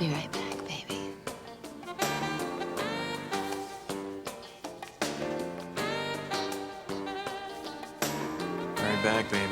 be right back, baby. Right back, baby.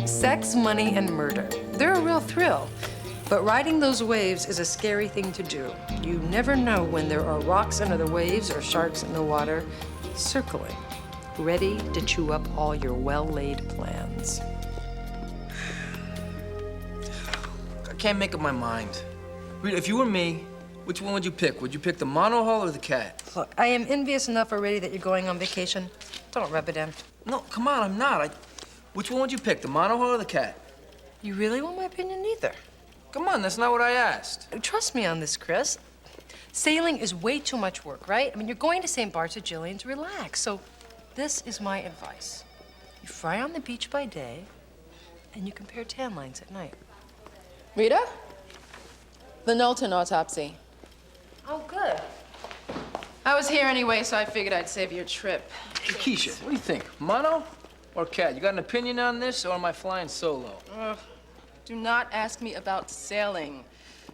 Sex, money, and murder. They're a real thrill. But riding those waves is a scary thing to do. You never know when there are rocks under the waves or sharks in the water circling, ready to chew up all your well-laid plans. I can't make up my mind. Rita, if you were me, which one would you pick? Would you pick the monohull or the cat? Look, I am envious enough already that you're going on vacation. Don't rub it in. No, come on, I'm not. Which one would you pick, the monohull or the cat? You really want my opinion? Neither. Come on, that's not what I asked. Trust me on this, Chris. Sailing is way too much work, right? I mean, you're going to St. Bart's at Jillian to relax. So this is my advice. You fry on the beach by day, and you compare tan lines at night. Rita? The Knowlton autopsy. Oh, good. I was here anyway, so I figured I'd save your trip. Hey, Keisha, what do you think? Mono or cat? You got an opinion on this, or am I flying solo? Do not ask me about sailing.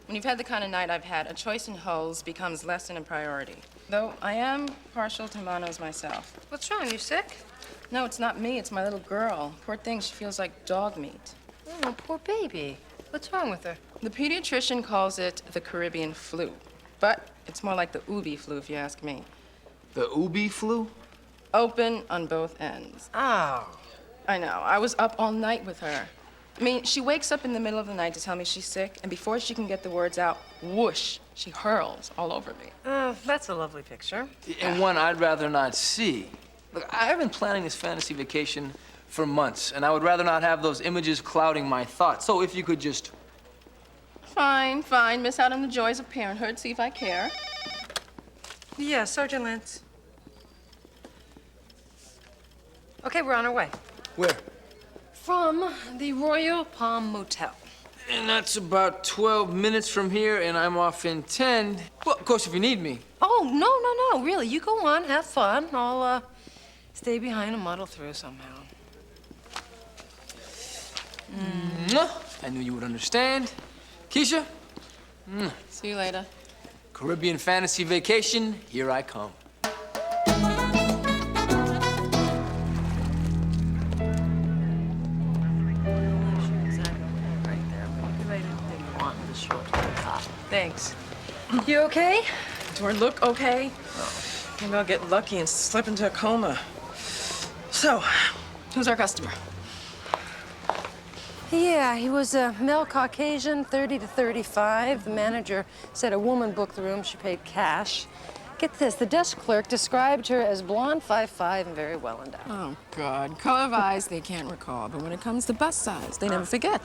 When you've had the kind of night I've had, a choice in hulls becomes less than a priority. Though I am partial to monos myself. What's wrong? You sick? No, it's not me. It's my little girl. Poor thing, she feels like dog meat. Oh, poor baby. What's wrong with her? The pediatrician calls it the Caribbean flu. But it's more like the Ubi flu, if you ask me. The Ubi flu? Open on both ends. Oh. I know. I was up all night with her. I mean, she wakes up in the middle of the night to tell me she's sick, and before she can get the words out, whoosh, she hurls all over me. Oh, that's a lovely picture. And one I'd rather not see. Look, I've been planning this fantasy vacation for months, and I would rather not have those images clouding my thoughts. So if you could just... Fine, fine. Miss out on the joys of parenthood. See if I care. Yeah, Sergeant Lance. Okay, we're on our way. Where? From the Royal Palm Motel. And that's about 12 minutes from here, and I'm off in 10. Well, of course, if you need me. Oh, no, really. You go on, have fun. I'll, stay behind and muddle through somehow. I knew you would understand. Keisha? See you later. Caribbean fantasy vacation, here I come. Thanks. You okay? Do I look okay? Maybe I'll get lucky and slip into a coma. So, who's our customer? Yeah, he was a male Caucasian, 30 to 35. The manager said a woman booked the room. She paid cash. Get this, the desk clerk described her as blonde, 5'5", and very well endowed. Oh, God. Color of eyes, they can't recall. But when it comes to bust size, they never forget.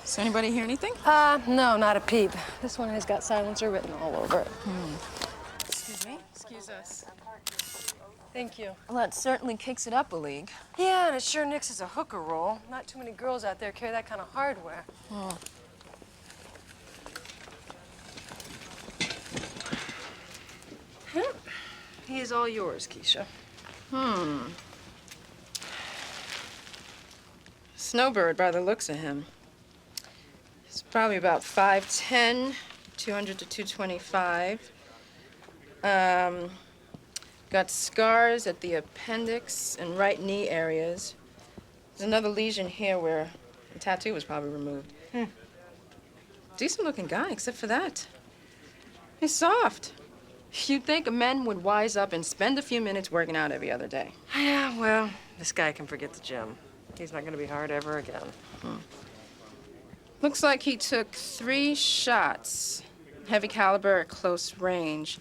Does anybody hear anything? No, not a peep. This one has got silencer written all over it. Excuse me? Excuse us. Thank you. Well, that certainly kicks it up a league. Yeah, and it sure nixes a hooker roll. Not too many girls out there carry that kind of hardware. Oh. He is all yours, Keisha. Snowbird, by the looks of him. He's probably about 5'10", 200 to 225. Got scars at the appendix and right knee areas. There's another lesion here where the tattoo was probably removed. Decent-looking guy, except for that. He's soft. You'd think men would wise up and spend a few minutes working out every other day. Yeah, well, this guy can forget the gym. He's not going to be hard ever again. Looks like he took 3 shots, heavy caliber at close range.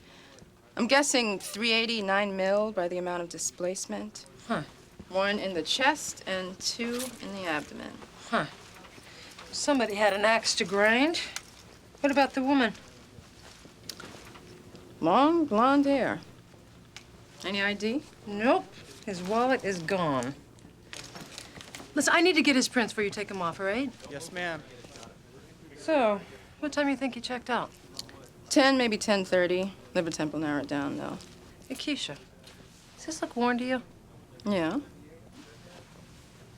I'm guessing 380 9mm by the amount of displacement. Huh. 1 in the chest and 2 in the abdomen. Huh. Somebody had an axe to grind. What about the woman? Long blonde hair. Any ID? Nope. His wallet is gone. Listen, I need to get his prints before you take him off, all right? Yes, ma'am. So, what time do you think he checked out? 10, maybe 10:30. Liver temp will narrow it down, though. Hey, Keisha, does this look worn to you? Yeah?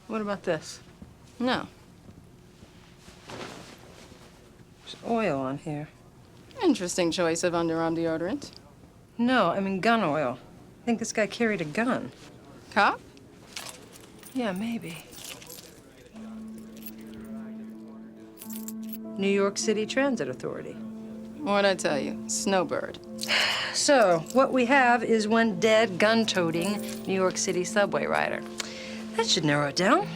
What about this? No. There's oil on here. Interesting choice of underarm deodorant. No, I mean gun oil. I think this guy carried a gun. Cop? Yeah, maybe. New York City Transit Authority. What'd I tell you? Snowbird. So, what we have is one dead, gun-toting New York City subway rider. That should narrow it down.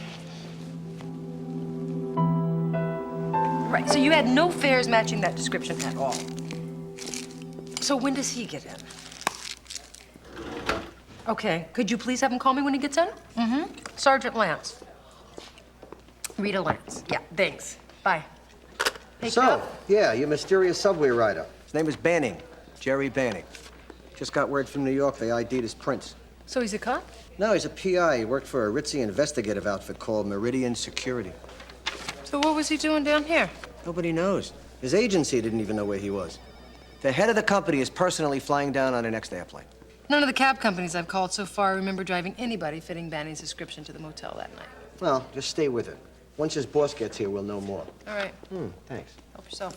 Right, so you had no fares matching that description at all. So when does he get in? Okay, could you please have him call me when he gets in? Sergeant Lance. Rita Lance. Yeah, thanks. Bye. Pick it So, up. yeah, your mysterious subway rider. His name is Banning, Jerry Banning. Just got word from New York they ID'd his prints. So he's a cop? No, he's a PI. He worked for a ritzy investigative outfit called Meridian Security. So what was he doing down here? Nobody knows. His agency didn't even know where he was. The head of the company is personally flying down on the next airplane. None of the cab companies I've called so far remember driving anybody fitting Banning's description to the motel that night. Well, just stay with it. Once his boss gets here, we'll know more. All right, Thanks. help yourself.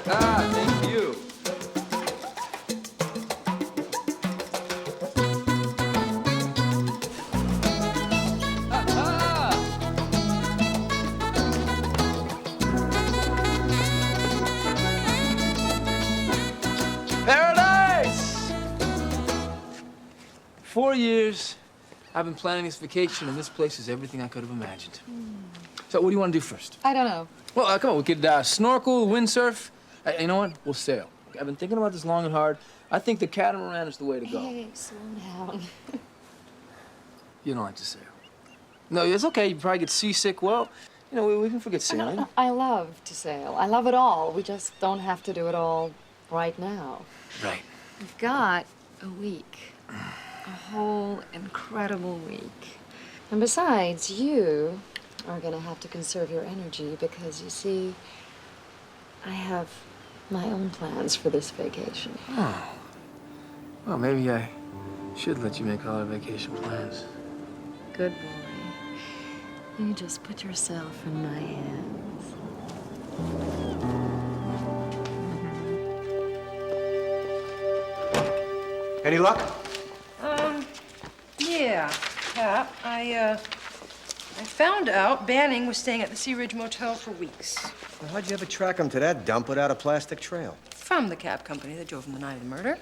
Thank you. Paradise! 4 years, I've been planning this vacation, and this place is everything I could have imagined. So what do you want to do first? I don't know. Well, come on, we could snorkel, windsurf. You know what? We'll sail. I've been thinking about this long and hard. I think the catamaran is the way to go. Hey, slow down. You don't like to sail. No, it's okay. You probably get seasick. Well, you know, we can forget sailing. I love to sail. I love it all. We just don't have to do it all right now. Right. We've got a week. A whole incredible week. And besides, you are gonna have to conserve your energy because, you see, I have my own plans for this vacation. Oh. Well, maybe I should let you make all our vacation plans. Good boy. You just put yourself in my hands. Any luck? Yeah, Cap, I I found out Banning was staying at the Sea Ridge Motel for weeks. Well, how'd you ever track him to that dump without a plastic trail? From the cab company that drove him the night of the murder.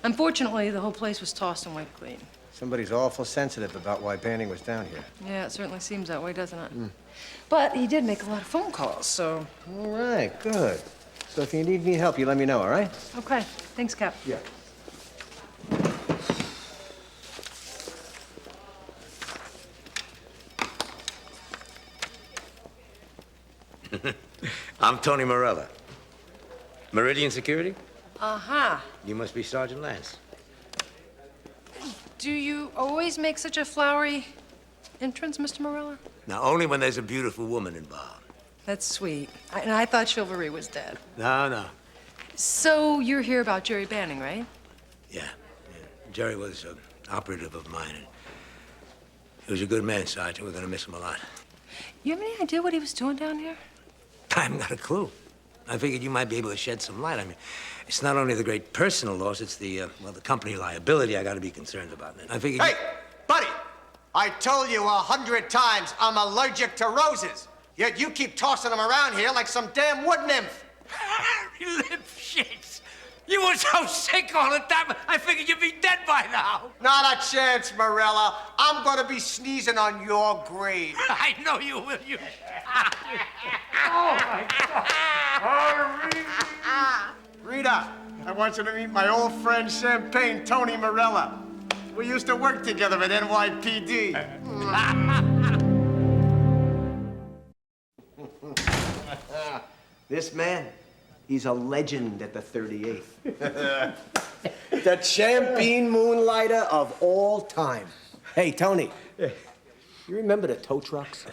Unfortunately, the whole place was tossed and wiped clean. Somebody's awful sensitive about why Banning was down here. Yeah, it certainly seems that way, doesn't it? But he did make a lot of phone calls, so... All right, good. So if you need any help, you let me know, all right? Okay. Thanks, Cap. Yeah. I'm Tony Mela. Meridian Security? Uh-huh. You must be Sergeant Lance. Do you always make such a flowery entrance, Mr. Morella? Now, only when there's a beautiful woman involved. That's sweet. And I thought chivalry was dead. No. So you're here about Jerry Banning, right? Yeah. Jerry was an operative of mine, and he was a good man, Sergeant. We're gonna miss him a lot. You have any idea what he was doing down here? I haven't got a clue. I figured you might be able to shed some light. I mean, it's not only the great personal loss, it's the company liability I gotta be concerned about. And I figured... Hey, buddy! I told you 100 times I'm allergic to roses. Yet you keep tossing them around here like some damn wood nymph. Lipschitz! You were so sick all the time, I figured you'd be dead by now. Not a chance, Morella. I'm gonna be sneezing on your grave. I know you will, you... Rita, I want you to meet my old friend Champagne, Tony Mela. We used to work together at NYPD. This man, he's a legend at the 38th. The champion moonlighter of all time. Hey, Tony, you remember the tow trucks?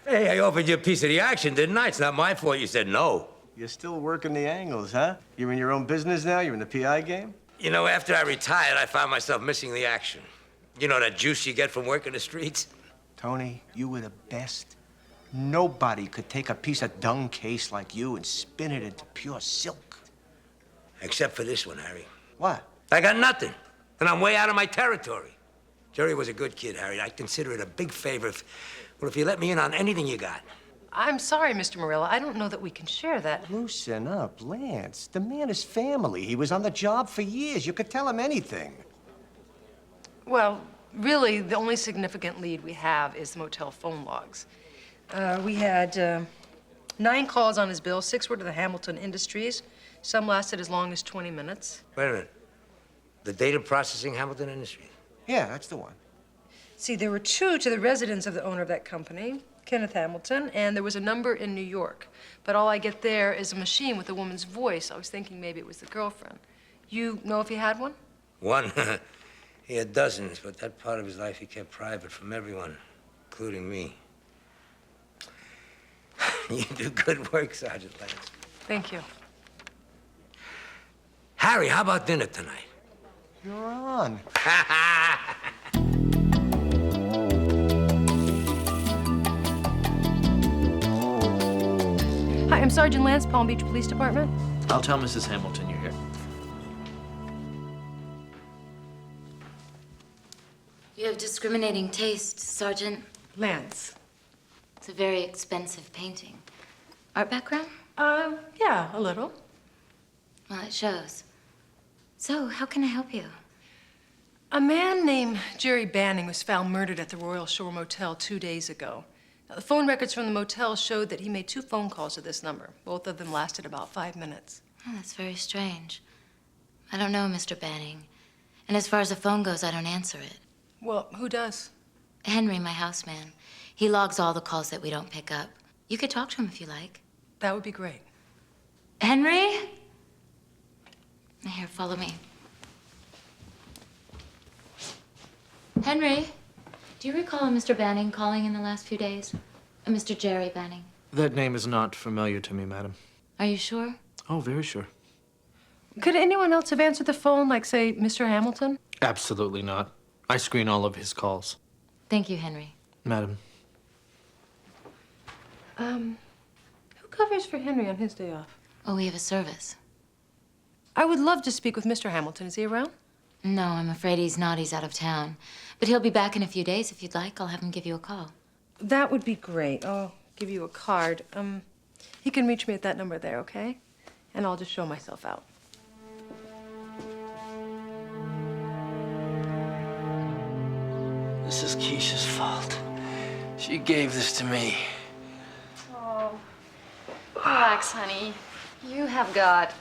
Hey, I offered you a piece of the action, didn't I? It's not my fault you said no. You're still working the angles, huh? You're in your own business now? You're in the PI game? You know, after I retired, I found myself missing the action. You know that juice you get from working the streets? Tony, you were the best. Nobody could take a piece of dung case like you and spin it into pure silk. Except for this one, Harry. What? I got nothing, and I'm way out of my territory. Jerry was a good kid, Harry. I consider it a big favor if you let me in on anything you got. I'm sorry, Mr. Morella. I don't know that we can share that. Loosen up, Lance. The man is family. He was on the job for years. You could tell him anything. Well, really, the only significant lead we have is the motel phone logs. We had 9 calls on his bill. 6 were to the Hamilton Industries. Some lasted as long as 20 minutes. Wait a minute. The data processing Hamilton Industries? Yeah, that's the one. See, there were 2 to the residence of the owner of that company, Kenneth Hamilton, and there was a number in New York. But all I get there is a machine with a woman's voice. I was thinking maybe it was the girlfriend. You know if he had one? One? He had dozens, but that part of his life he kept private from everyone, including me. You do good work, Sergeant Lance. Thank you. Harry, how about dinner tonight? You're on. Hi, I'm Sergeant Lance, Palm Beach Police Department. I'll tell Mrs. Hamilton you're here. You have discriminating taste, Sergeant. Lance. It's a very expensive painting. Art background? Yeah, a little. Well, it shows. So, how can I help you? A man named Jerry Banning was found murdered at the Royal Shore Motel 2 days ago. Now, the phone records from the motel showed that he made 2 phone calls to this number. Both of them lasted about 5 minutes. Oh, that's very strange. I don't know Mr. Banning. And as far as the phone goes, I don't answer it. Well, who does? Henry, my houseman. He logs all the calls that we don't pick up. You could talk to him if you like. That would be great. Henry? Here, follow me. Henry, do you recall Mr. Banning calling in the last few days? Mr. Jerry Banning. That name is not familiar to me, madam. Are you sure? Oh, very sure. Could anyone else have answered the phone, like, say, Mr. Hamilton? Absolutely not. I screen all of his calls. Thank you, Henry. Madam. Who covers for Henry on his day off? Oh, we have a service. I would love to speak with Mr. Hamilton. Is he around? No, I'm afraid he's not. He's out of town. But he'll be back in a few days. If you'd like, I'll have him give you a call. That would be great. I'll give you a card. He can reach me at that number there, okay? And I'll just show myself out. This is Keisha's fault. She gave this to me. Oh, relax, honey. You have got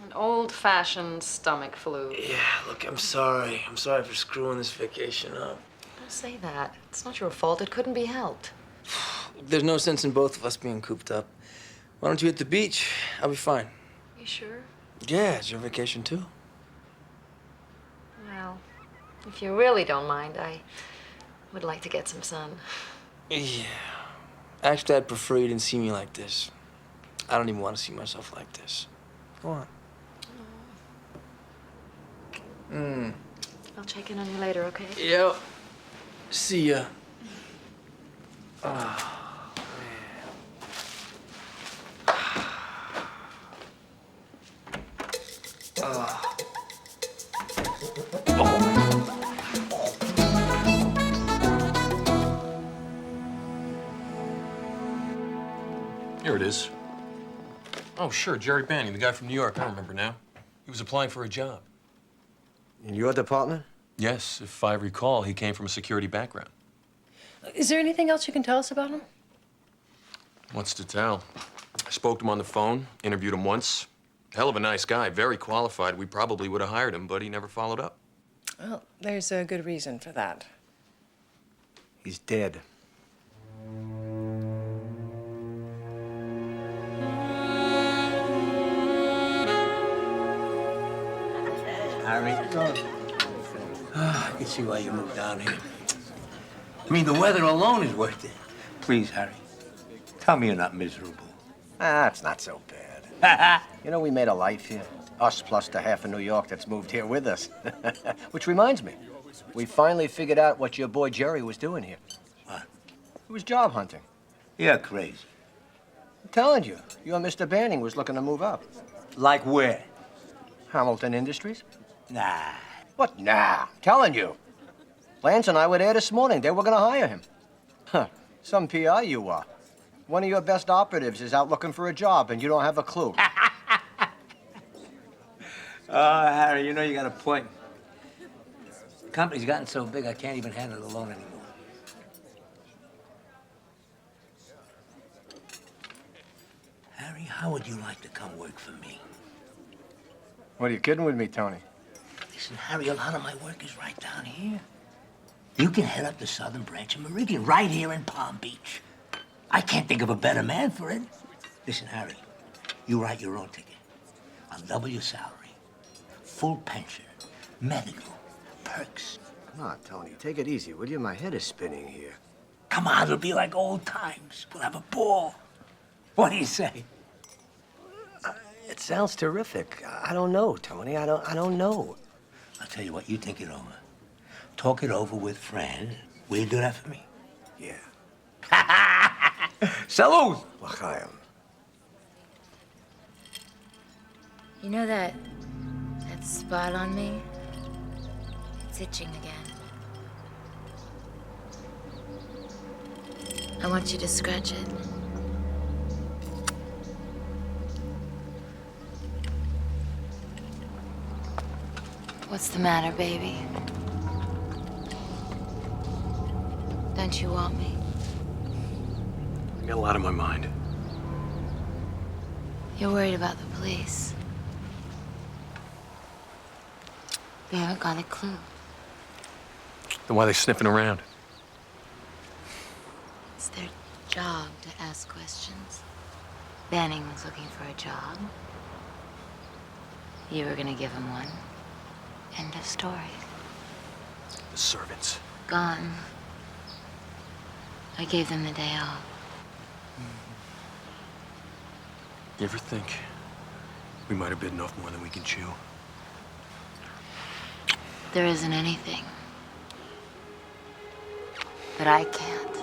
an old-fashioned stomach flu. Yeah, look, I'm sorry. I'm sorry for screwing this vacation up. Don't say that. It's not your fault. It couldn't be helped. There's no sense in both of us being cooped up. Why don't you hit the beach? I'll be fine. You sure? Yeah, it's your vacation too. Well, if you really don't mind, I would like to get some sun. Yeah. Actually, I'd prefer you didn't see me like this. I don't even want to see myself like this. Go on. I'll check in on you later, okay? Yep. See ya. Here it is. Oh, sure, Jerry Banning, the guy from New York. I remember now. He was applying for a job. In your department? Yes, if I recall, he came from a security background. Is there anything else you can tell us about him? What's to tell? I spoke to him on the phone, interviewed him once. Hell of a nice guy, very qualified. We probably would have hired him, but he never followed up. Well, there's a good reason for that. He's dead. Harry. I can see why you moved down here. I mean, the weather alone is worth it. Please, Harry, tell me you're not miserable. Ah, it's not so bad. You know, we made a life here. Us plus the half of New York that's moved here with us. Which reminds me, we finally figured out what your boy Jerry was doing here. What? He was job hunting. You're crazy. I'm telling you, your Mr. Banning was looking to move up. Like where? Hamilton Industries? Nah. What? Nah. I'm telling you. Lance and I were there this morning. They were gonna hire him. Huh. Some PI you are. One of your best operatives is out looking for a job and you don't have a clue. Oh, Harry, you know you got a point. The company's gotten so big I can't even handle it alone anymore. Harry, how would you like to come work for me? What, are you kidding with me, Tony? Listen, Harry, a lot of my work is right down here. You can head up the southern branch of Meridian, right here in Palm Beach. I can't think of a better man for it. Listen, Harry, you write your own ticket. I'll double your salary. Full pension, medical, perks. Come on, Tony, take it easy, will you? My head is spinning here. Come on, it'll be like old times. We'll have a ball. What do you say? It sounds terrific. I don't know, Tony. I don't know. I'll tell you what, you think it over. Talk it over with Fran. Will you do that for me? Yeah. Salud! L'chaim. You know that spot on me? It's itching again. I want you to scratch it. What's the matter, baby? Don't you want me? I got a lot on my mind. You're worried about the police. They haven't got a clue. Then why are they sniffing around? It's their job to ask questions. Banning was looking for a job. You were gonna give him one. End of story. The servants. Gone. I gave them the day off. You ever think we might have bitten off more than we can chew? There isn't anything that I can't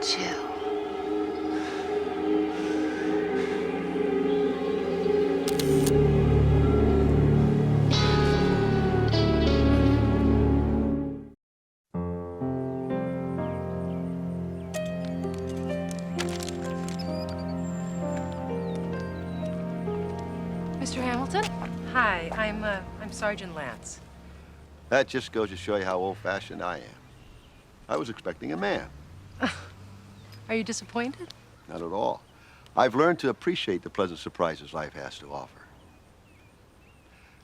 chew. Hi, I'm Sergeant Lance. That just goes to show you how old-fashioned I am. I was expecting a man. Are you disappointed? Not at all. I've learned to appreciate the pleasant surprises life has to offer.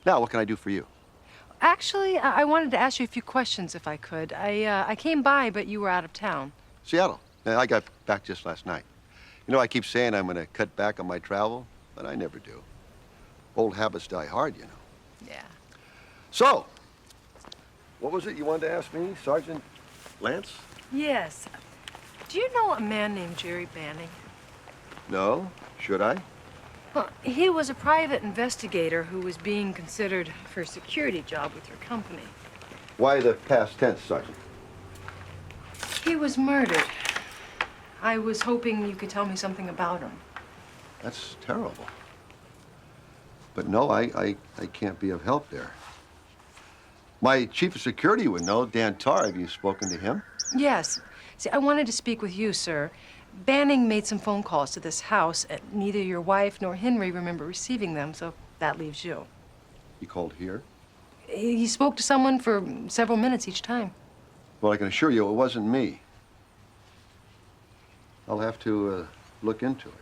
Now, what can I do for you? Actually, I wanted to ask you a few questions if I could. I came by, but you were out of town. Seattle. I got back just last night. You know, I keep saying I'm going to cut back on my travel, but I never do. Old habits die hard, you know. Yeah. So, what was it you wanted to ask me, Sergeant Lance? Yes. Do you know a man named Jerry Banning? No. Should I? Well, he was a private investigator who was being considered for a security job with your company. Why the past tense, Sergeant? He was murdered. I was hoping you could tell me something about him. That's terrible. But no, I can't be of help there. My chief of security would know, Dan Tarr. Have you spoken to him? Yes. See, I wanted to speak with you, sir. Banning made some phone calls to this house, and neither your wife nor Henry remember receiving them, so that leaves you. He called here? He spoke to someone for several minutes each time. Well, I can assure you it wasn't me. I'll have to look into it.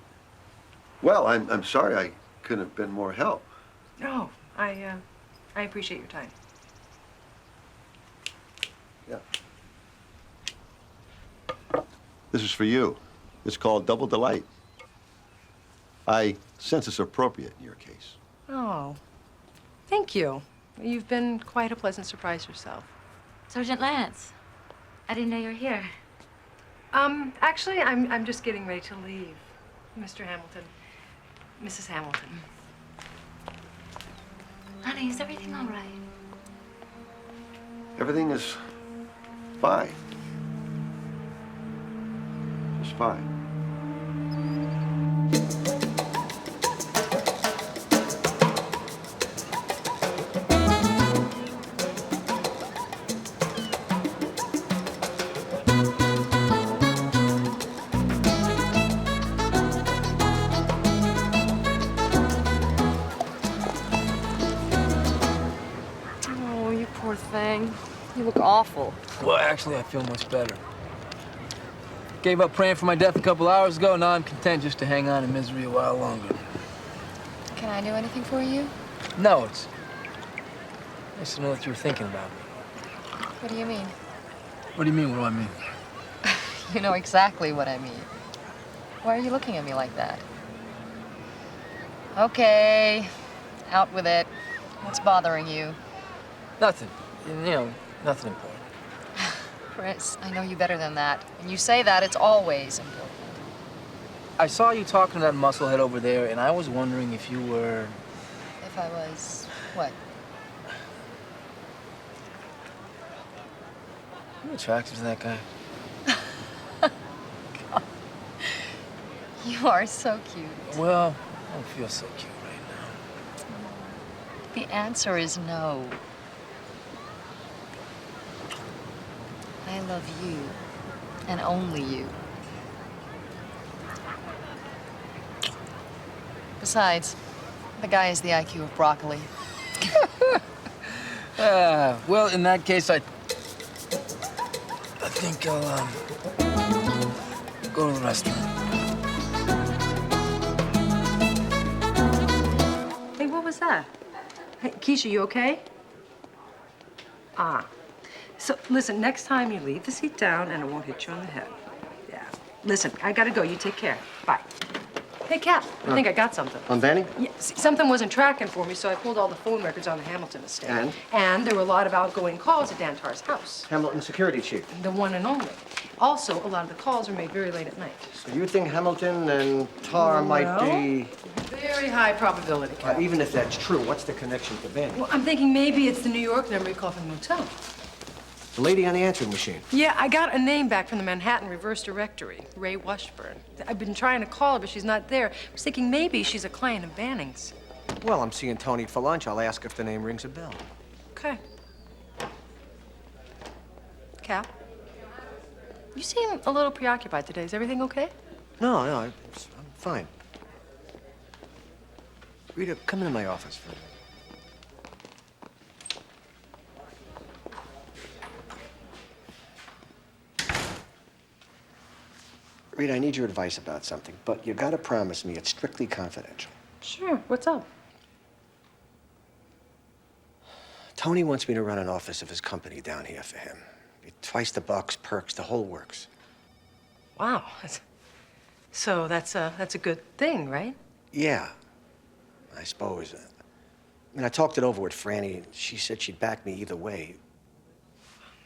Well, I'm sorry I couldn't have been more help. No, I appreciate your time. Yeah. This is for you. It's called Double Delight. I sense it's appropriate in your case. Oh, thank you. You've been quite a pleasant surprise yourself. Sergeant Lance, I didn't know you were here. Actually, I'm just getting ready to leave. Mr. Hamilton, Mrs. Hamilton. Honey, is everything all right? Everything is fine. Just fine. Oh, you poor thing. You look awful. Well, actually, I feel much better. Gave up praying for my death a couple hours ago. Now I'm content just to hang on in misery a while longer. Can I do anything for you? No, it's nice to know that you were thinking about me. What do you mean? What do you mean, what do I mean? You know exactly what I mean. Why are you looking at me like that? Okay, out with it. What's bothering you? Nothing. You know, nothing important. Chris, I know you better than that. And you say that, it's always important. I saw you talking to that musclehead over there, and I was wondering if you were... If I was, what? You attracted to that guy? God. You are so cute. Well, I don't feel so cute right now. The answer is no. I love you, and only you. Besides, the guy has the IQ of broccoli. Well, in that case, I think I'll, go to the restaurant. Hey, what was that? Hey, Keisha, you okay? So, listen, next time you leave the seat down and it won't hit you on the head. Yeah. Listen, I gotta go. You take care. Bye. Hey, Cap, I think I got something. On Vanny? Yeah, see, something wasn't tracking for me, so I pulled all the phone records on the Hamilton estate. And? And there were a lot of outgoing calls at Dan Tarr's house. Hamilton security chief. The one and only. Also, a lot of the calls were made very late at night. So you think Hamilton and Tarr might be... Very high probability, Cap. Even if that's true, what's the connection to Vanny? Well, I'm thinking maybe it's the New York number you call from the motel. The lady on the answering machine. Yeah, I got a name back from the Manhattan reverse directory, Ray Washburn. I've been trying to call her, but she's not there. I was thinking maybe she's a client of Banning's. Well, I'm seeing Tony for lunch. I'll ask if the name rings a bell. Okay. Cap? You seem a little preoccupied today. Is everything okay? No, I'm fine. Rita, come into my office for a minute. Rita, I need your advice about something, but you gotta promise me it's strictly confidential. Sure, what's up? Tony wants me to run an office of his company down here for him. Twice the bucks, perks, the whole works. Wow. So that's a good thing, right? Yeah, I suppose. I talked it over with Franny, and she said she'd back me either way.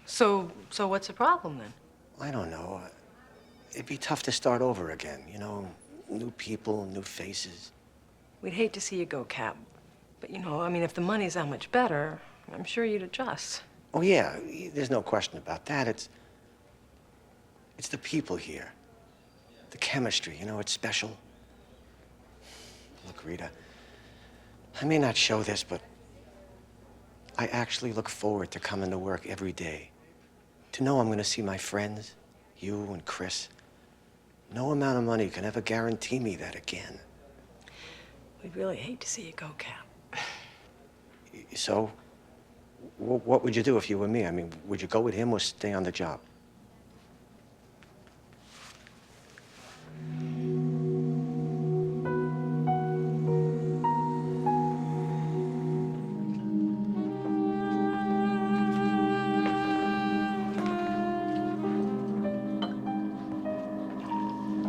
So what's the problem then? I don't know. It'd be tough to start over again, you know, new people, new faces. We'd hate to see you go, Cap. But, you know, I mean, if the money's that much better, I'm sure you'd adjust. Oh, yeah, there's no question about that. It's the people here. The chemistry, you know, it's special. Look, Rita, I may not show this, but I actually look forward to coming to work every day. To know I'm gonna see my friends, you and Chris. No amount of money can ever guarantee me that again. We'd really hate to see you go, Cap. So, what would you do if you were me? I mean, would you go with him or stay on the job?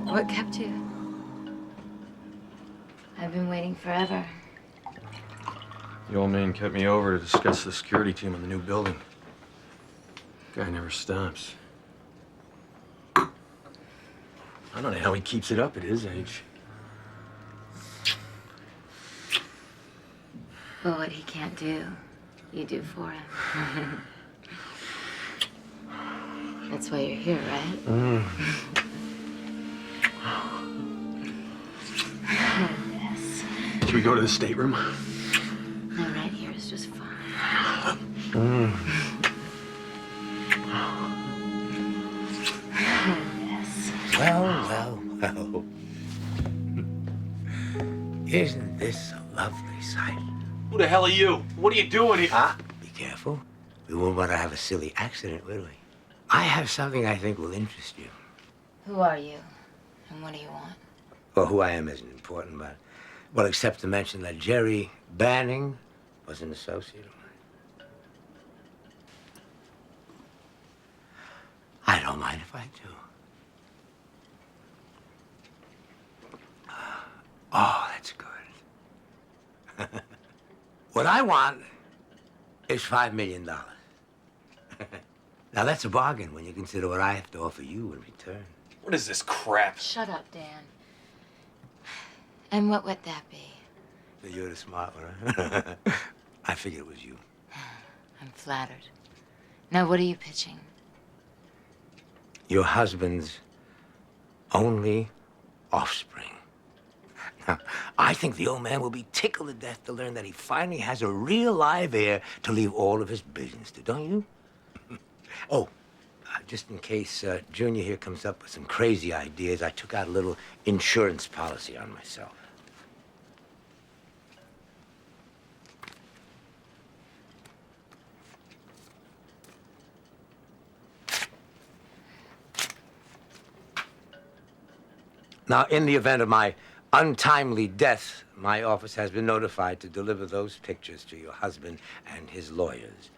What kept you? I've been waiting forever. The old man kept me over to discuss the security team in the new building. Guy never stops. I don't know how he keeps it up at his age. But what he can't do, you do for him. That's why you're here, right? Yes. Should we go to the stateroom? No, right here is just fine. Yes. Well. Isn't this a lovely sight? Who the hell are you? What are you doing here? Be careful. We won't want to have a silly accident, will we? I have something I think will interest you. Who are you? And what do you want? Well, who I am isn't important, but... Well, except to mention that Jerry Banning was an associate of mine. I don't mind if I do. Oh, that's good. What I want is $5 million. Now, that's a bargain when you consider what I have to offer you in return. What is this crap? Shut up, Dan. And what would that be? So you're the smart one, huh? I figured it was you. I'm flattered. Now, what are you pitching? Your husband's only offspring. Now, I think the old man will be tickled to death to learn that he finally has a real live heir to leave all of his business to, don't you? Oh, just in case Junior here comes up with some crazy ideas, I took out a little insurance policy on myself. Now, in the event of my untimely death, my office has been notified to deliver those pictures to your husband and his lawyers.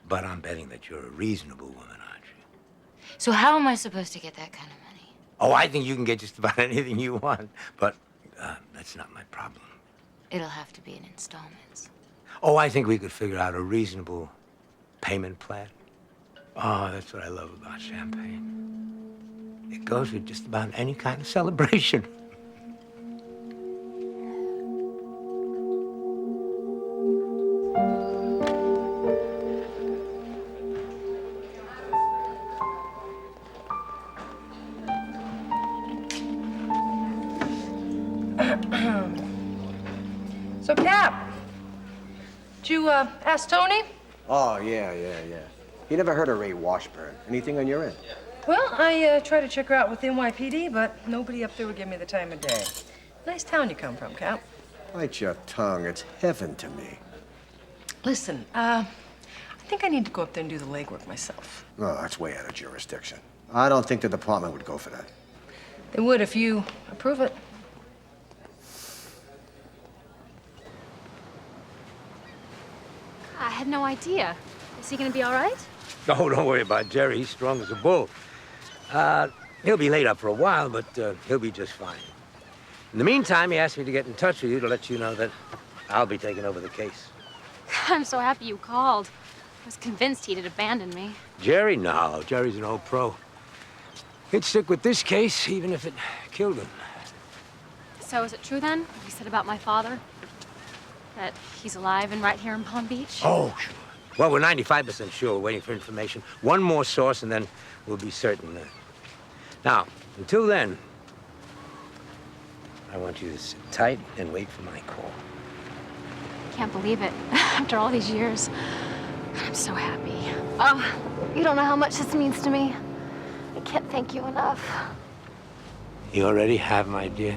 But I'm betting that you're a reasonable woman, aren't you? So how am I supposed to get that kind of money? Oh, I think you can get just about anything you want, but that's not my problem. It'll have to be in installments. Oh, I think we could figure out a reasonable payment plan. Oh, that's what I love about champagne. It goes with just about any kind of celebration. So, Cap, did you ask Tony? Oh, yeah. He never heard of Ray Washburn. Anything on your end? Well, I tried to check her out with NYPD, but nobody up there would give me the time of day. Nice town you come from, Cap. Bite your tongue. It's heaven to me. Listen, I think I need to go up there and do the legwork myself. Oh, that's way out of jurisdiction. I don't think the department would go for that. They would if you approve it. I had no idea. Is he gonna be all right? Oh, don't worry about Jerry. He's strong as a bull. He'll be laid up for a while, but he'll be just fine. In the meantime, he asked me to get in touch with you to let you know that I'll be taking over the case. I'm so happy you called. I was convinced he'd abandoned me. Jerry? No, Jerry's an old pro. He'd stick with this case, even if it killed him. So is it true then, what he said about my father? That he's alive and right here in Palm Beach? Oh, sure. Well, we're 95% sure. We're waiting for information. One more source, and then we'll be certain. Now, until then, I want you to sit tight and wait for my call. Can't believe it. After all these years, I'm so happy. Oh, you don't know how much this means to me. I can't thank you enough. You already have, my dear.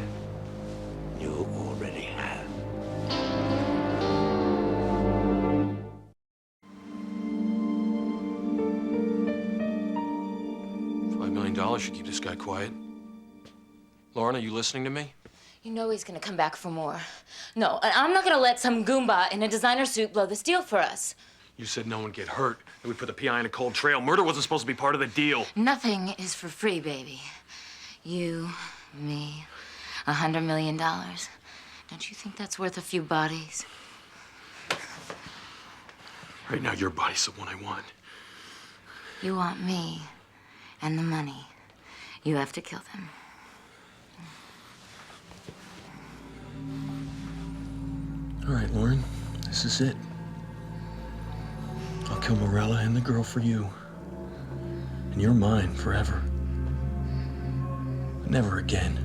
You already have. $5 million should keep this guy quiet. Lauren, are you listening to me? You know he's gonna come back for more. No, and I'm not gonna let some Goomba in a designer suit blow this deal for us. You said no one get hurt, and we put the PI in a cold trail. Murder wasn't supposed to be part of the deal. Nothing is for free, baby. You, me, $100 million. Don't you think that's worth a few bodies? Right now, your body's the one I want. You want me and the money. You have to kill them. All right, Lauren, this is it. I'll kill Morella and the girl for you. And you're mine forever. But never again.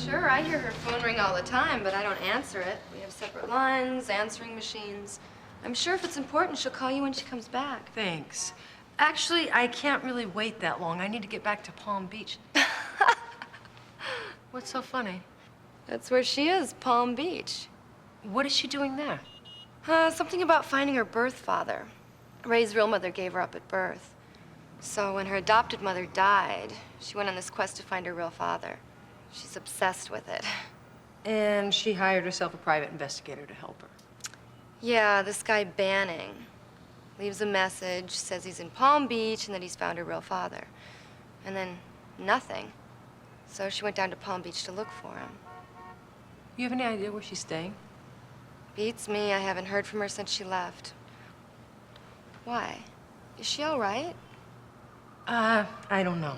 Sure, I hear her phone ring all the time, but I don't answer it. We have separate lines, answering machines. I'm sure if it's important, she'll call you when she comes back. Thanks. Actually, I can't really wait that long. I need to get back to Palm Beach. What's so funny? That's where she is, Palm Beach. What is she doing there? Something about finding her birth father. Ray's real mother gave her up at birth. So when her adopted mother died, she went on this quest to find her real father. She's obsessed with it. And she hired herself a private investigator to help her. Yeah, this guy Banning. Leaves a message, says he's in Palm Beach and that he's found her real father. And then nothing. So she went down to Palm Beach to look for him. You have any idea where she's staying? Beats me, I haven't heard from her since she left. Why? Is she all right? I don't know.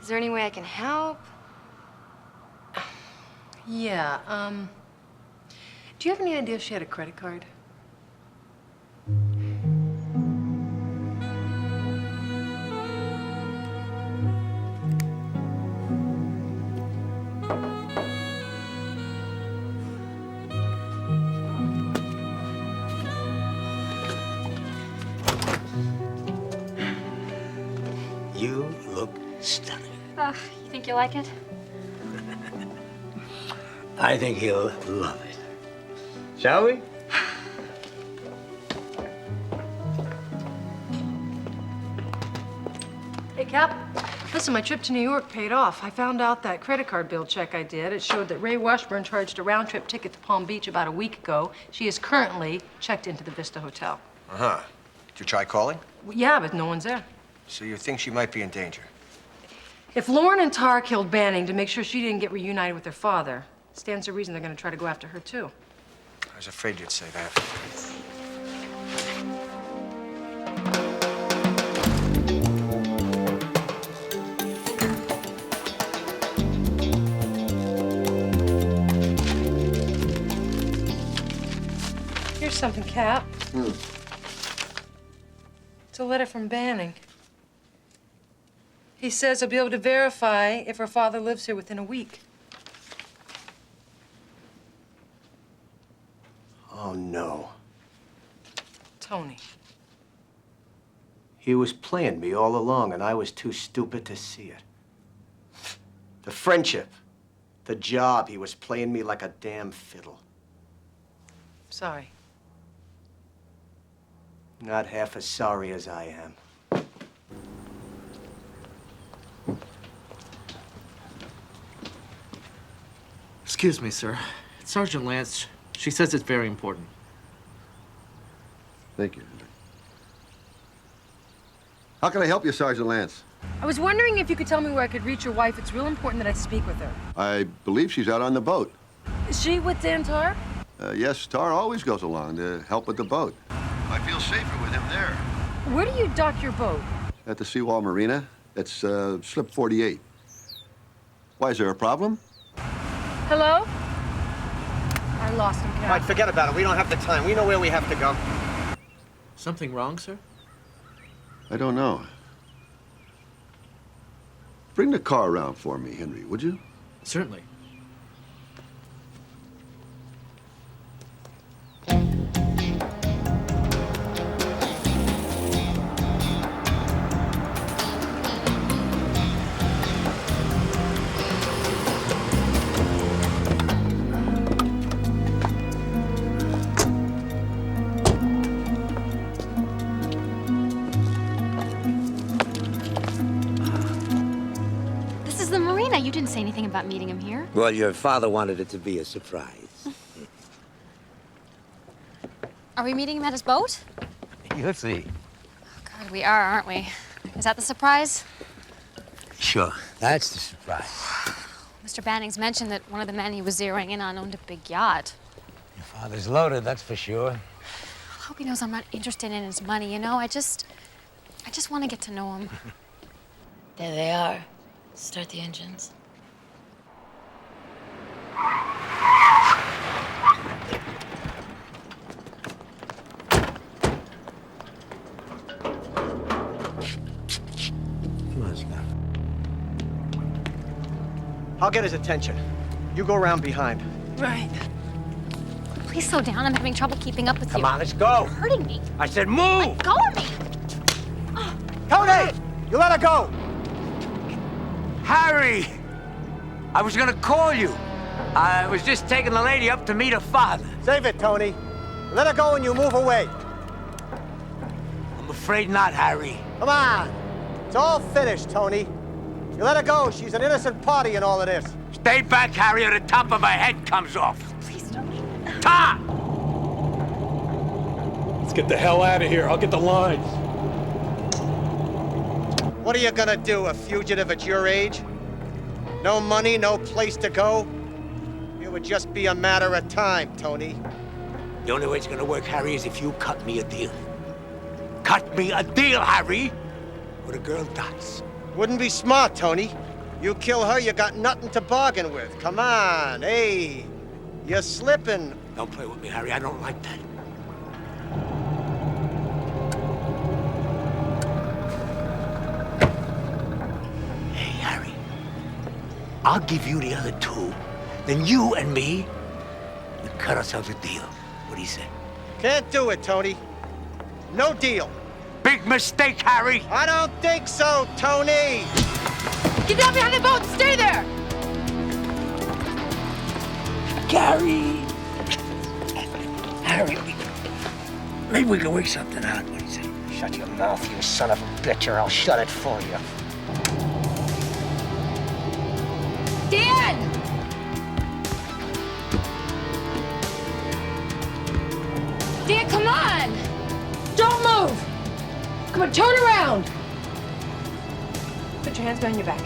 Is there any way I can help? Yeah, do you have any idea if she had a credit card? You look stunning. You think you like it? I think he'll love it. Shall we? Hey, Cap. Listen, my trip to New York paid off. I found out that credit card bill check I did. It showed that Ray Washburn charged a round-trip ticket to Palm Beach about a week ago. She is currently checked into the Vista Hotel. Uh-huh. Did you try calling? Yeah, but no one's there. So you think she might be in danger? If Lauren and Tar killed Banning to make sure she didn't get reunited with her father, stands to reason they're going to try to go after her, too. I was afraid you'd say that. Here's something, Cap. It's a letter from Banning. He says he'll be able to verify if her father lives here within a week. Oh, no. Tony. He was playing me all along, and I was too stupid to see it. The friendship, the job, he was playing me like a damn fiddle. Sorry. Not half as sorry as I am. Excuse me, sir. Sergeant Lance, she says it's very important. Thank you. How can I help you, Sergeant Lance? I was wondering if you could tell me where I could reach your wife. It's real important that I speak with her. I believe she's out on the boat. Is she with Dan Tar? Yes, Tar always goes along to help with the boat. I feel safer with him there. Where do you dock your boat? At the Seawall Marina. It's slip 48. Why, is there a problem? Hello? I lost him, All Cap. right, forget about it. We don't have the time. We know where we have to go. Something wrong, sir? I don't know. Bring the car around for me, Henry, would you? Certainly. This is the marina. You didn't say anything about meeting him here. Well, your father wanted it to be a surprise. Are we meeting him at his boat? You'll see. Oh, God, we are, aren't we? Is that the surprise? Sure, that's the surprise. Mr. Bannings mentioned that one of the men he was zeroing in on owned a big yacht. Your father's loaded, that's for sure. I hope he knows I'm not interested in his money, you know? I just want to get to know him. There they are. Start the engines. Come on, Scott. I'll get his attention. You go around behind. Right. Please slow down. I'm having trouble keeping up with you. Come on, let's go. You're hurting me. I said move! Let go of me. Tony! You let her go! Harry! I was gonna call you. I was just taking the lady up to meet her father. Save it, Tony. Let her go and you move away. I'm afraid not, Harry. Come on. It's all finished, Tony. You let her go. She's an innocent party in all of this. Stay back, Harry, or the top of her head comes off. Please don't. Tom! Let's get the hell out of here. I'll get the lines. What are you gonna do, a fugitive at your age? No money, no place to go? It would just be a matter of time, Tony. The only way it's gonna work, Harry, is if you cut me a deal. Cut me a deal, Harry, or the girl dies. Wouldn't be smart, Tony. You kill her, you got nothing to bargain with. Come on, hey. You're slipping. Don't play with me, Harry. I don't like that. Hey, Harry. I'll give you the other two. Then you and me, we cut ourselves a deal. What do you say? Can't do it, Tony. No deal. Big mistake, Harry. I don't think so, Tony. Get down behind the boat! Stay there! Gary. Harry, maybe we can work something out. What do you say? Shut your mouth, you son of a bitch, or I'll shut it for you. Dan! Dan, come on! Don't move! Come on, turn around! Put your hands behind your back.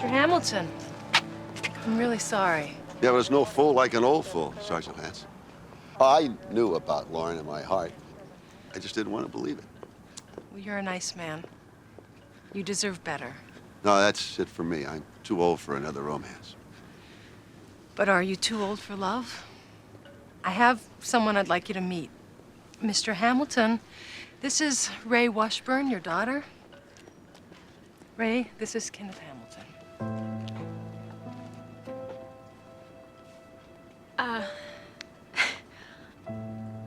Hamilton. I'm really sorry. Yeah, but there's no fool like an old fool, Sergeant Lance. I knew about Lauren in my heart. I just didn't want to believe it. Well, you're a nice man. You deserve better. No, that's it for me. I'm too old for another romance. But are you too old for love? I have someone I'd like you to meet. Mr. Hamilton, this is Ray Washburn, your daughter. Ray, this is Kenneth Hamilton.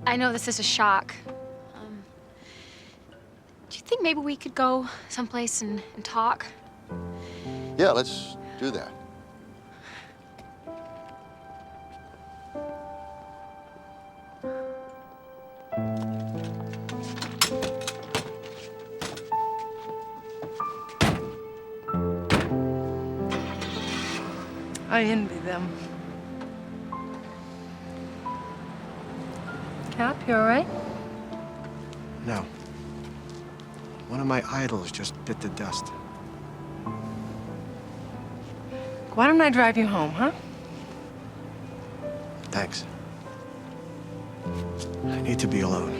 I know this is a shock. Do you think maybe we could go someplace and talk? Yeah, let's do that. I envy them. Cap, you all right? No. One of my idols just bit the dust. Why don't I drive you home, huh? Thanks. I need to be alone.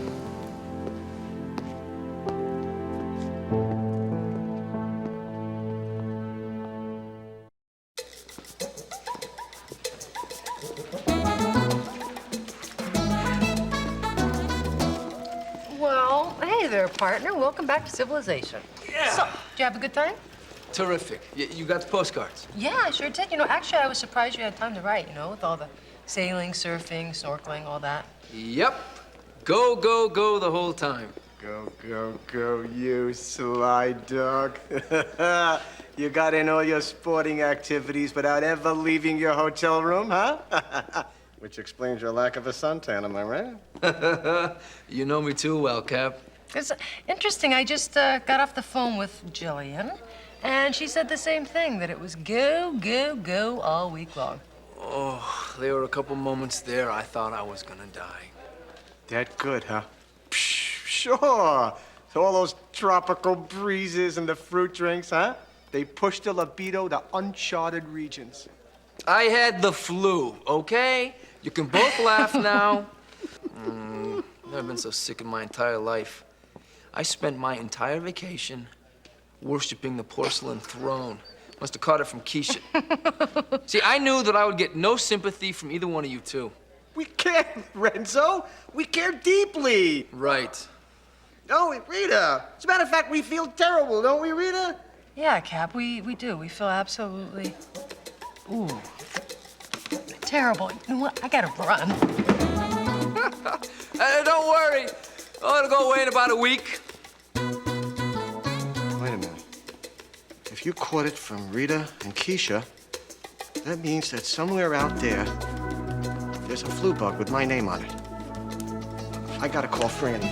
Well, hey there, partner. Welcome back to civilization. Yeah. So, did you have a good time? Terrific. You got the postcards? Yeah, I sure did. You know, actually, I was surprised you had time to write, you know, with all the sailing, surfing, snorkeling, all that. Yep. Go, go, go the whole time. Go, go, go, you sly dog. You got in all your sporting activities without ever leaving your hotel room, huh? Which explains your lack of a suntan, am I right? You know me too well, Cap. It's interesting. I just got off the phone with Jillian, and she said the same thing, that it was go, go, go all week long. Oh, there were a couple moments there I thought I was gonna die. That good, huh? Psh, sure. So all those tropical breezes and the fruit drinks, huh? They pushed the libido to uncharted regions. I had the flu, okay? You can both laugh now. Never been so sick in my entire life. I spent my entire vacation worshiping the porcelain throne. Must have caught it from Keisha. See, I knew that I would get no sympathy from either one of you two. We care, Renzo. We care deeply. Right. Don't we, Rita? As a matter of fact, we feel terrible, don't we, Rita? Yeah, Cap, we do. We feel absolutely, terrible. You know what? I gotta run. Don't worry. It'll go away in about a week. Wait a minute. If you caught it from Rita and Keisha, that means that somewhere out there, there's a flu bug with my name on it. I gotta call Franny.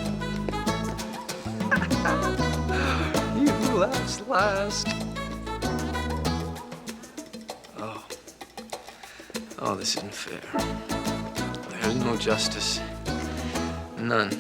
You last. Oh, this isn't fair. There's no justice. None.